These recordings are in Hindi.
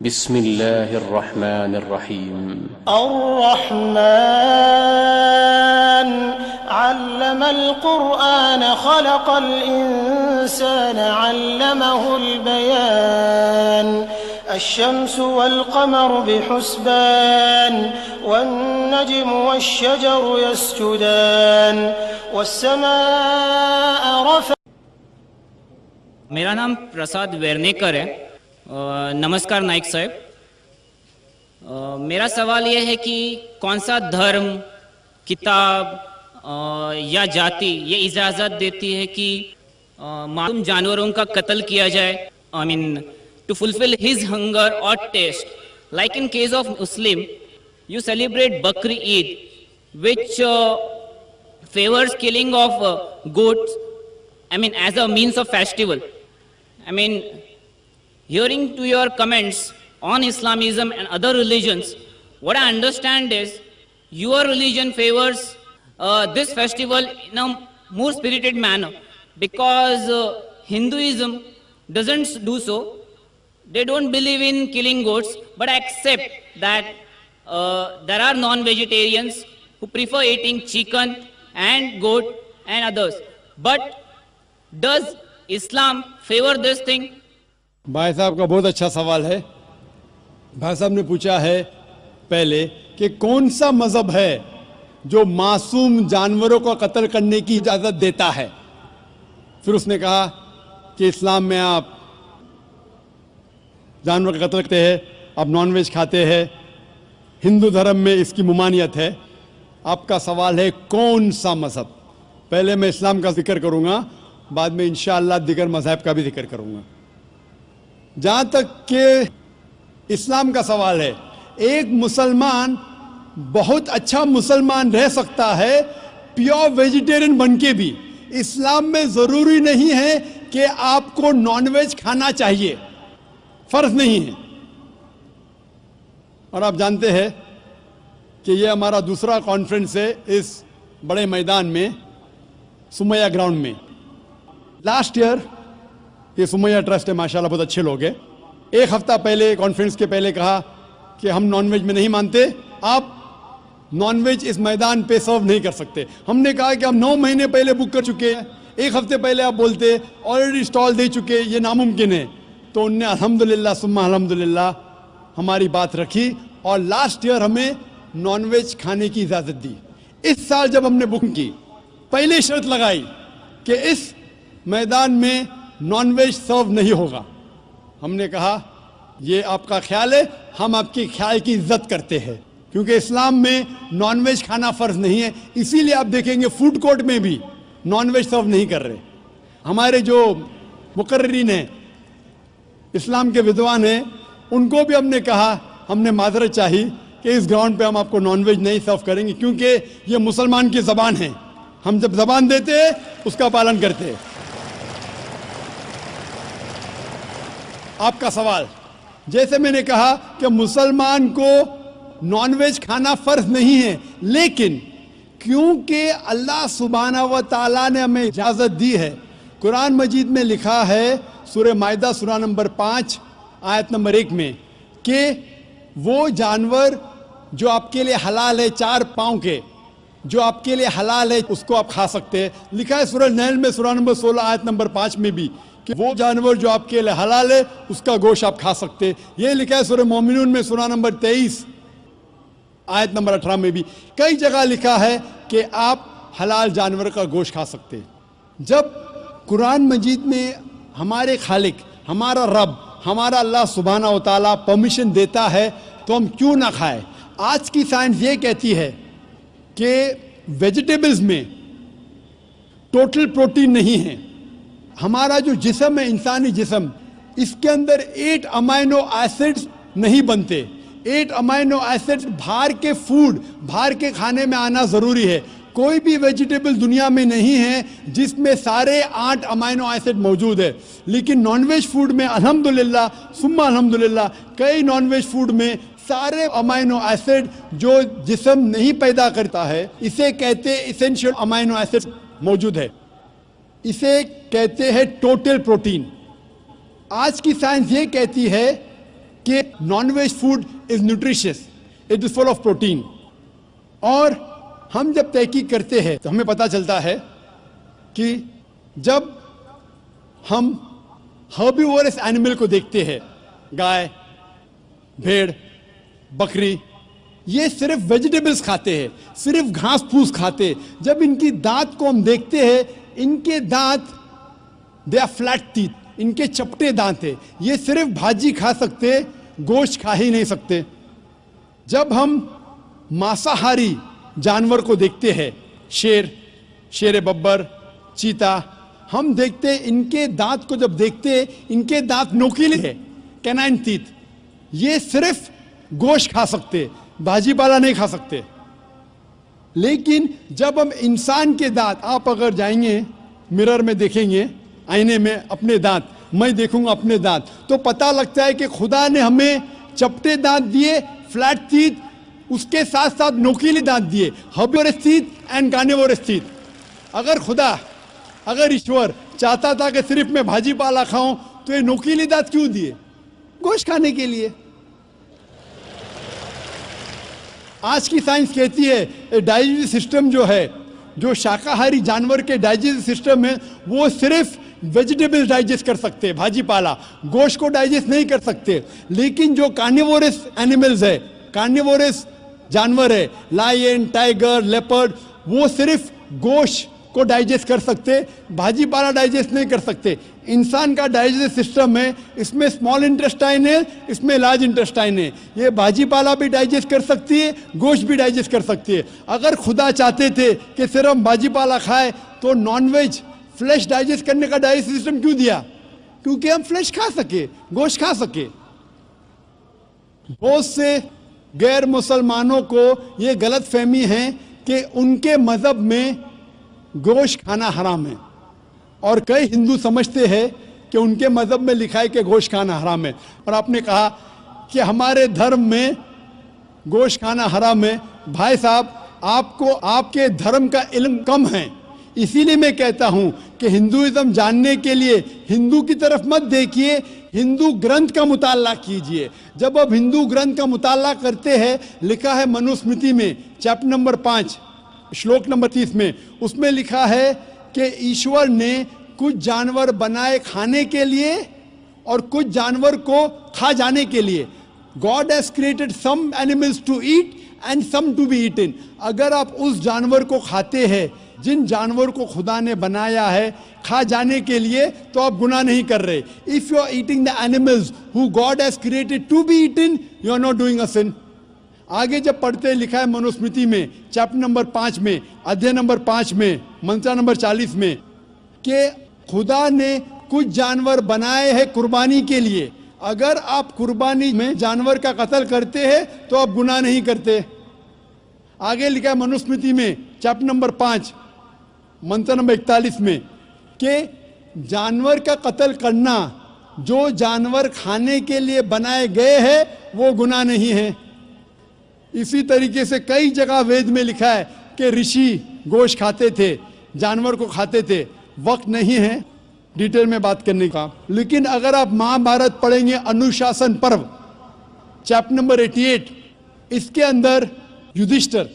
बिस्मिल्लाहिर्रहमानिर्रहीम। अर्रहमान अल्लमल कुरआन खलक़ल इंसान अल्लमहुल बयान अश्शम्सु वल क़मरु बिहुस्बान वन्नज्मु वश्शजरु यस्जुदान वस्समाअ रफ़अ। मेरा नाम प्रसाद वेर्नेकर है। नमस्कार नाइक साहब। मेरा सवाल यह है कि कौन सा धर्म, किताब या जाति ये इजाज़त देती है कि मासूम जानवरों का कत्ल किया जाए, I mean to fulfil his hunger और taste. Like in case of Muslim, you celebrate Bakri Eid which favours killing of goats, I mean as a means of festival. I mean, hearing to your comments on Islamism and other religions, what I understand is your religion favors this festival in a more spirited manner, because Hinduism doesn't do so. They don't believe in killing goats, but accept that there are non-vegetarians who prefer eating chicken and goat and others. But does Islam favor this thing? भाई साहब का बहुत अच्छा सवाल है। भाई साहब ने पूछा है पहले कि कौन सा मजहब है जो मासूम जानवरों को कत्ल करने की इजाज़त देता है। फिर उसने कहा कि इस्लाम में आप जानवर का कत्ल करते हैं, आप नॉनवेज खाते हैं, हिंदू धर्म में इसकी मुमानियत है। आपका सवाल है कौन सा मजहब। पहले मैं इस्लाम का जिक्र करूँगा, बाद में इंशाअल्लाह दिगर मजहब का भी जिक्र करूँगा। जहाँ तक कि इस्लाम का सवाल है, एक मुसलमान बहुत अच्छा मुसलमान रह सकता है प्योर वेजिटेरियन बन के भी। इस्लाम में ज़रूरी नहीं है कि आपको नॉनवेज खाना चाहिए, फ़र्ज नहीं है। और आप जानते हैं कि ये हमारा दूसरा कॉन्फ्रेंस है इस बड़े मैदान में, सुमैया ग्राउंड में। लास्ट ईयर ये सुमैया ट्रस्ट है, माशाल्लाह बहुत अच्छे लोग हैं। एक हफ्ता पहले कॉन्फ्रेंस के पहले कहा कि हम नॉनवेज में नहीं मानते, आप नॉनवेज इस मैदान पे सर्व नहीं कर सकते। हमने कहा कि हम 9 महीने पहले बुक कर चुके हैं, एक हफ्ते पहले आप बोलते ऑलरेडी स्टॉल दे चुके, ये नामुमकिन है। तो उनने अल्हम्दुलिल्लाह सुम्मा अल्हम्दुलिल्लाह हमारी बात रखी और लास्ट ईयर हमें नॉनवेज खाने की इजाज़त दी। इस साल जब हमने बुक की, पहले शर्त लगाई कि इस मैदान में नॉनवेज सर्व नहीं होगा। हमने कहा ये आपका ख्याल है, हम आपके ख्याल की इज्जत करते हैं, क्योंकि इस्लाम में नॉनवेज खाना फ़र्ज नहीं है। इसीलिए आप देखेंगे फूड कोर्ट में भी नॉनवेज सर्व नहीं कर रहे। हमारे जो मुकर्रिरीन हैं, इस्लाम के विद्वान हैं, उनको भी हमने कहा, हमने माजरत चाही कि इस ग्राउंड पे हम आपको नॉनवेज नहीं सर्व करेंगे, क्योंकि ये मुसलमान की ज़बान है। हम जब ज़बान देते हैं उसका पालन करते हैं। आपका सवाल, जैसे मैंने कहा कि मुसलमान को नॉनवेज खाना फ़र्ज नहीं है, लेकिन क्योंकि अल्लाह सुब्हानहू व तआला ने हमें इजाज़त दी है। कुरान मजीद में लिखा है सूरह माइदा सूरा नंबर 5 आयत नंबर 1 में कि वो जानवर जो आपके लिए हलाल है, 4 पाँव के, जो आपके लिए हलाल है उसको आप खा सकते हैं। लिखा है सूरह नहल में सूरा नंबर 16 आयत नंबर 5 में भी कि वो जानवर जो आपके लिए हलाल है उसका गोश्त आप खा सकते हैं। ये लिखा है सूरह मोमिनून में सूरा नंबर 23 आयत नंबर 18 में भी। कई जगह लिखा है कि आप हलाल जानवर का गोश्त खा सकते हैं। जब कुरान मजीद में हमारे खालिक, हमारा रब, हमारा अल्लाह सुब्हानहू व तआला परमिशन देता है तो हम क्यों ना खाएं। आज की साइंस ये कहती है कि वेजिटेबल्स में टोटल प्रोटीन नहीं है। हमारा जो जिस्म है, इंसानी जिस्म, इसके अंदर 8 अमाइनो एसिड्स नहीं बनते। 8 अमाइनो एसिड्स बाहर के फूड, बाहर के खाने में आना ज़रूरी है। कोई भी वेजिटेबल दुनिया में नहीं है जिसमें सारे 8 अमाइनो एसिड मौजूद है। लेकिन नॉनवेज फूड में अल्हम्दुलिल्लाह सुम्मा अल्हम्दुलिल्लाह कई नॉनवेज फूड में सारे अमाइनो एसिड जो जिस्म नहीं पैदा करता है, इसे कहते इसेंशियल अमाइनो एसिड मौजूद है। इसे कहते हैं टोटल प्रोटीन। आज की साइंस ये कहती है कि nonveg food is nutritious, it is full of protein. और हम जब तहकीक करते हैं तो हमें पता चलता है कि जब हम हर्बीवोरस एनिमल को देखते हैं, गाय, भेड़, बकरी, ये सिर्फ वेजिटेबल्स खाते हैं, सिर्फ घास फूस खाते हैं। जब इनकी दांत को हम देखते हैं, इनके दांत दे आर फ्लैट टीथ, इनके चपटे दांत है, ये सिर्फ भाजी खा सकते, गोश्त खा ही नहीं सकते। जब हम मांसाहारी जानवर को देखते हैं, शेर बब्बर, चीता, हम देखते हैं इनके दांत को जब देखते हैं, इनके दांत नोकीले है, कैनाइन टीथ, ये सिर्फ गोश्त खा सकते, भाजी पाला नहीं खा सकते। लेकिन जब हम इंसान के दांत, आप अगर जाएंगे मिरर में देखेंगे, आईने में अपने दांत, मैं देखूंगा अपने दांत, तो पता लगता है कि खुदा ने हमें चपटे दांत दिए, फ्लैट टीथ, उसके साथ साथ नोकीले दांत दिए, herbivorous teeth and carnivorous teeth. अगर ईश्वर चाहता था कि सिर्फ मैं भाजी पाला खाऊं, तो ये नोकीले दांत क्यों दिए? गोश्त खाने के लिए। आज की साइंस कहती है डाइजेस्टिव सिस्टम जो है, जो शाकाहारी जानवर के डाइजेस्टिव सिस्टम है, वो सिर्फ वेजिटेबल्स डाइजेस्ट कर सकते हैं, भाजी पाला, गोश्त को डाइजेस्ट नहीं कर सकते। लेकिन जो कार्निवोरस एनिमल्स है, कार्निवोरस जानवर है, लायन, टाइगर, लेपर्ड, वो सिर्फ गोश्त को डाइजेस्ट कर सकते, भाजी पाला डाइजेस्ट नहीं कर सकते। इंसान का डाइजेस्टिव सिस्टम है, इसमें स्मॉल इंटेस्टाइन है, इसमें लार्ज इंटेस्टाइन है, ये भाजी पाला भी डाइजेस्ट कर सकती है, गोश्त भी डाइजेस्ट कर सकती है। अगर खुदा चाहते थे कि सिर्फ हम भाजी पाला खाए, तो नॉनवेज फ्लैश डाइजेस्ट करने का डाइजेस्टिव सिस्टम क्यों दिया? क्योंकि हम फ्लैश खा सके, गोश्त खा सके। बहुत से गैर मुसलमानों को ये गलत फहमी है कि उनके मजहब में गोश्त खाना हराम है, और कई हिंदू समझते हैं कि उनके मजहब में लिखा है कि गोश्त खाना हराम है। और आपने कहा कि हमारे धर्म में गोश्त खाना हराम है। भाई साहब, आपको आपके धर्म का इल्म कम है, इसीलिए मैं कहता हूं कि हिंदुइज्म जानने के लिए हिंदू की तरफ मत देखिए, हिंदू ग्रंथ का मुताला कीजिए। जब आप हिंदू ग्रंथ का मुताला करते हैं, लिखा है मनुस्मृति में चैप्टर नंबर 5 श्लोक नंबर 30 में, उसमें लिखा है कि ईश्वर ने कुछ जानवर बनाए खाने के लिए और कुछ जानवर को खा जाने के लिए। God has created some animals to eat and some to be eaten. अगर आप उस जानवर को खाते हैं, जिन जानवर को खुदा ने बनाया है खा जाने के लिए, तो आप गुनाह नहीं कर रहे। If you are eating the animals who God has created to be eaten, you are not doing a sin. आगे जब पढ़ते लिखा है मनुस्मृति में चैप्टर नंबर 5 में, अध्याय नंबर 5 में, मंत्र नंबर 40 में, कि खुदा ने कुछ जानवर बनाए हैं कुर्बानी के लिए। अगर आप कुर्बानी में जानवर का कत्ल करते हैं तो आप गुनाह नहीं करते। आगे लिखा है मनुस्मृति में चैप्टर नंबर 5 मंत्र नंबर 41 में कि जानवर का कत्ल करना, जो जानवर खाने के लिए बनाए गए हैं, वो गुनाह नहीं है। इसी तरीके से कई जगह वेद में लिखा है कि ऋषि गोश्त खाते थे, जानवर को खाते थे। वक्त नहीं है डिटेल में बात करने का, लेकिन अगर आप महाभारत पढ़ेंगे अनुशासन पर्व चैप्टर नंबर 88, इसके अंदर युधिष्ठिर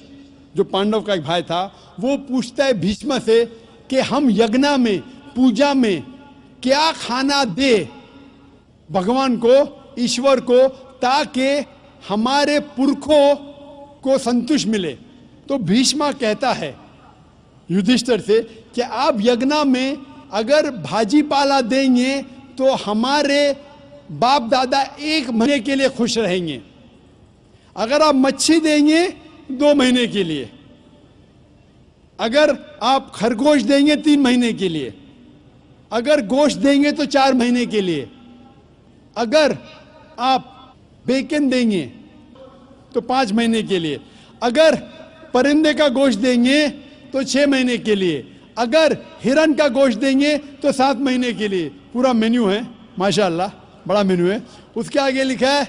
जो पांडव का एक भाई था, वो पूछता है भीष्म से कि हम यज्ञ में, पूजा में क्या खाना दे भगवान को, ईश्वर को, ताकि हमारे पुरखों को संतुष्ट मिले। तो भीष्म कहता है युधिष्ठिर से कि आप यज्ञ में अगर भाजी पाला देंगे तो हमारे बाप दादा 1 महीने के लिए खुश रहेंगे। अगर आप मच्छी देंगे 2 महीने के लिए, अगर आप खरगोश देंगे 3 महीने के लिए, अगर गोश्त देंगे तो 4 महीने के लिए, अगर आप बेकन देंगे तो 5 महीने के लिए, अगर परिंदे का गोश्त देंगे तो 6 महीने के लिए, अगर हिरन का गोश्त देंगे तो 7 महीने के लिए। पूरा मेन्यू है, माशाअल्लाह बड़ा मेन्यू है। उसके आगे लिखा है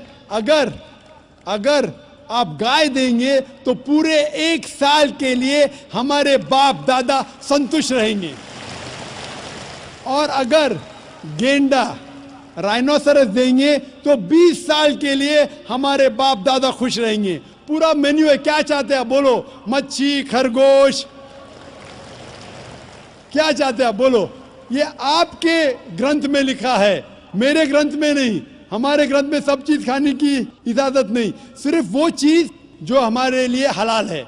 अगर आप गाय देंगे तो पूरे 1 साल के लिए हमारे बाप दादा संतुष्ट रहेंगे। और अगर गेंडा, राइनोसरस देंगे तो 20 साल के लिए हमारे बाप दादा खुश रहेंगे। पूरा मेन्यू है, क्या चाहते हैं बोलो, मच्छी, खरगोश, क्या चाहते हैं बोलो। ये आपके ग्रंथ में लिखा है, मेरे ग्रंथ में नहीं। हमारे ग्रंथ में सब चीज खाने की इजाजत नहीं, सिर्फ वो चीज जो हमारे लिए हलाल है।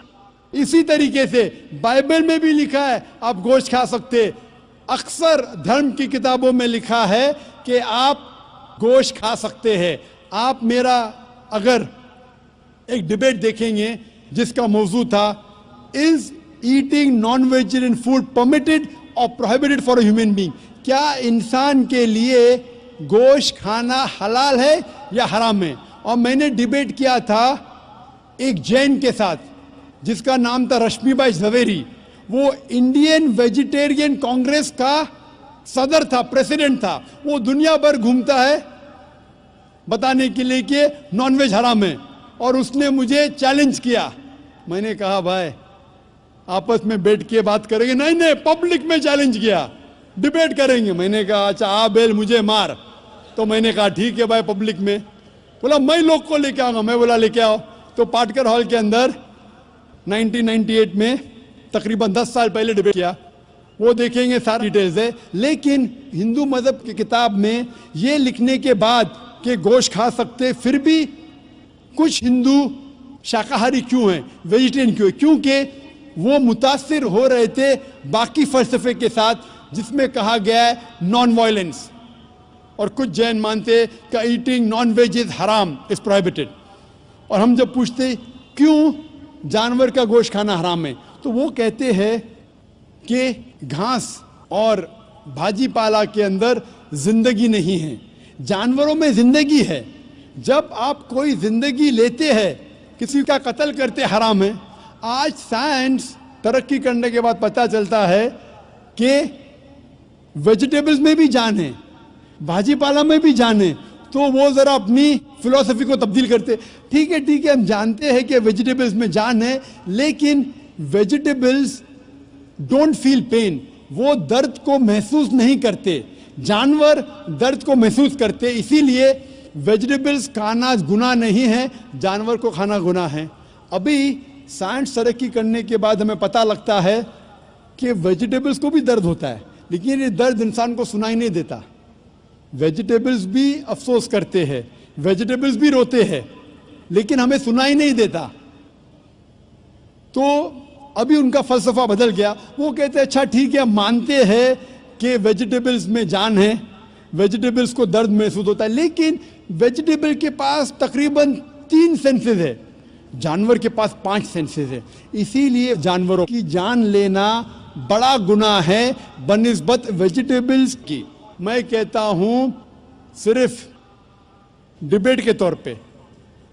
इसी तरीके से बाइबल में भी लिखा है आप गोश्त खा सकते। अक्सर धर्म की किताबों में लिखा है कि आप गोश्त खा सकते हैं। आप मेरा अगर एक डिबेट देखेंगे जिसका मौजू था, is eating non vegetarian food permitted और prohibited for a human being, क्या इंसान के लिए गोश्त खाना हलाल है या हराम है। और मैंने डिबेट किया था एक जैन के साथ जिसका नाम था रश्मिबाई झवेरी। वो इंडियन वेजिटेरियन कांग्रेस का सदर था, प्रेसिडेंट था। वो दुनिया भर घूमता है बताने के लिए कि नॉनवेज हराम है, और उसने मुझे चैलेंज किया। मैंने कहा भाई आपस में बैठ के बात करेंगे, नहीं नहीं पब्लिक में चैलेंज किया, डिबेट करेंगे। मैंने कहा अच्छा आ बेल मुझे मार। तो मैंने कहा ठीक है भाई पब्लिक में। बोला मैं लोग को लेके आऊंगा। मैं बोला लेके आओ। तो पाटकर हॉल के अंदर 1998 में तकरीबन 10 साल पहले डिबेट किया। वो देखेंगे सारी डिटेल्स है। लेकिन हिंदू मजहब की किताब में ये लिखने के बाद कि गोश्त खा सकते, फिर भी कुछ हिंदू शाकाहारी क्यों हैं, वेजिटेरियन क्यों है, क्योंकि वो मुतासिर हो रहे थे बाकी फलसफे के साथ जिसमें कहा गया है नॉन वायलेंस। और कुछ जैन मानते कि ईटिंग नॉन वेज इज हराम, इज प्रोहिबिटेड। और हम जब पूछते क्यों जानवर का गोश्त खाना हराम है, तो वो कहते हैं कि घास और भाजी पाला के अंदर जिंदगी नहीं है, जानवरों में जिंदगी है। जब आप कोई जिंदगी लेते हैं, किसी का कत्ल करते हराम है। आज साइंस तरक्की करने के बाद पता चलता है कि वेजिटेबल्स में भी जान है, भाजी पाला में भी जान है। तो वो जरा अपनी फिलॉसफी को तब्दील करते। ठीक है हम जानते हैं कि वेजिटेबल्स में जान है, लेकिन वेजिटेबल्स डोंट फील पेन, वो दर्द को महसूस नहीं करते। जानवर दर्द को महसूस करते, इसीलिए वेजिटेबल्स खाना गुनाह नहीं है, जानवर को खाना गुनाह है। अभी साइंस तरक्की करने के बाद हमें पता लगता है कि वेजिटेबल्स को भी दर्द होता है, लेकिन ये दर्द इंसान को सुनाई नहीं देता। वेजिटेबल्स भी अफसोस करते हैं, वेजिटेबल्स भी रोते हैं, लेकिन हमें सुनाई नहीं देता। तो अभी उनका फलसफा बदल गया। वो कहते हैं अच्छा ठीक है, मानते हैं कि वेजिटेबल्स में जान है, वेजिटेबल्स को दर्द महसूस होता है, लेकिन वेजिटेबल के पास तकरीबन 3 सेंसेस है, जानवर के पास 5 सेंसेस है। इसीलिए जानवरों की जान लेना बड़ा गुनाह है बनिस्बत वेजिटेबल्स की। मैं कहता हूं सिर्फ डिबेट के तौर पे,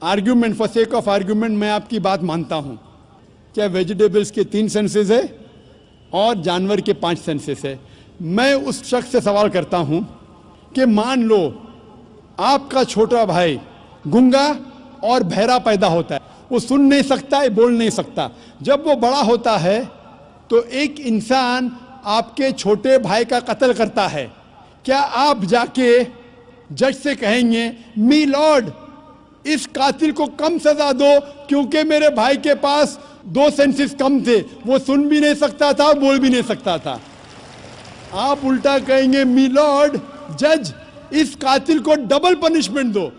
argument, for sake of argument, मैं आपकी बात मानता हूं। क्या वेजिटेबल्स के 3 सेंसेस है और जानवर के 5 सेंसेस है। मैं उस शख्स से सवाल करता हूं कि मान लो आपका छोटा भाई गूंगा और बहरा पैदा होता है, वो सुन नहीं सकता है, बोल नहीं सकता। जब वो बड़ा होता है तो एक इंसान आपके छोटे भाई का कत्ल करता है, क्या आप जाके जज से कहेंगे मी लॉर्ड इस कातिल को कम सजा दो क्योंकि मेरे भाई के पास 2 सेंसेस कम थे, वो सुन भी नहीं सकता था, बोल भी नहीं सकता था। आप उल्टा कहेंगे मी लॉर्ड जज इस कातिल को डबल पनिशमेंट दो,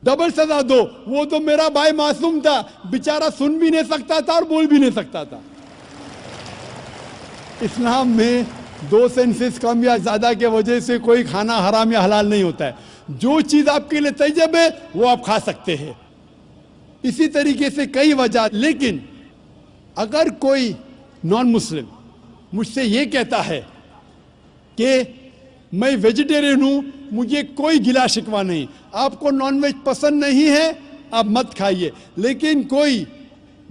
डबल सजा दो, वो तो मेरा भाई मासूम था, बेचारा सुन भी नहीं सकता था और बोल भी नहीं सकता था। इस्लाम में 2 सेंसेस कम या ज्यादा के वजह से कोई खाना हराम या हलाल नहीं होता है। जो चीज आपके लिए तैयब है वो आप खा सकते हैं। इसी तरीके से कई वजह। लेकिन अगर कोई नॉन मुस्लिम मुझसे ये कहता है कि मैं वेजिटेरियन हूं, मुझे कोई गिला शिकवा नहीं, आपको नॉनवेज पसंद नहीं है आप मत खाइए, लेकिन कोई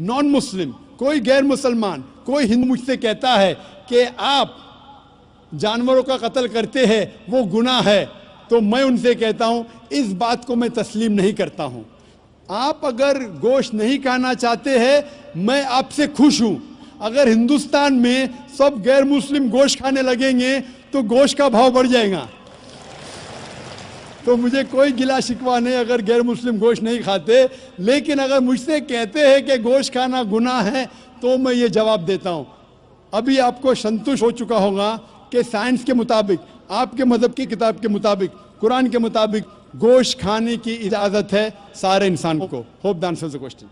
नॉन मुस्लिम, कोई गैर मुसलमान, कोई हिंदू मुझसे कहता है कि आप जानवरों का कत्ल करते हैं वो गुनाह है, तो मैं उनसे कहता हूं इस बात को मैं तस्लीम नहीं करता हूं। आप अगर गोश्त नहीं खाना चाहते हैं, मैं आपसे खुश हूं। अगर हिंदुस्तान में सब गैर मुस्लिम गोश्त खाने लगेंगे तो गोश्त का भाव बढ़ जाएगा। तो मुझे कोई गिला शिकवा नहीं अगर गैर मुस्लिम गोश्त नहीं खाते। लेकिन अगर मुझसे कहते हैं कि गोश्त खाना गुनाह है तो मैं ये जवाब देता हूँ। अभी आपको संतुष्ट हो चुका होगा कि साइंस के मुताबिक, आपके मजहब की किताब के मुताबिक, कुरान के मुताबिक गोश्त खाने की इजाजत है सारे इंसान को। Hope the answers the question.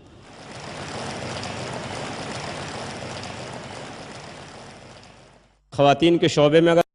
ख़वातीन के शोबे में अगर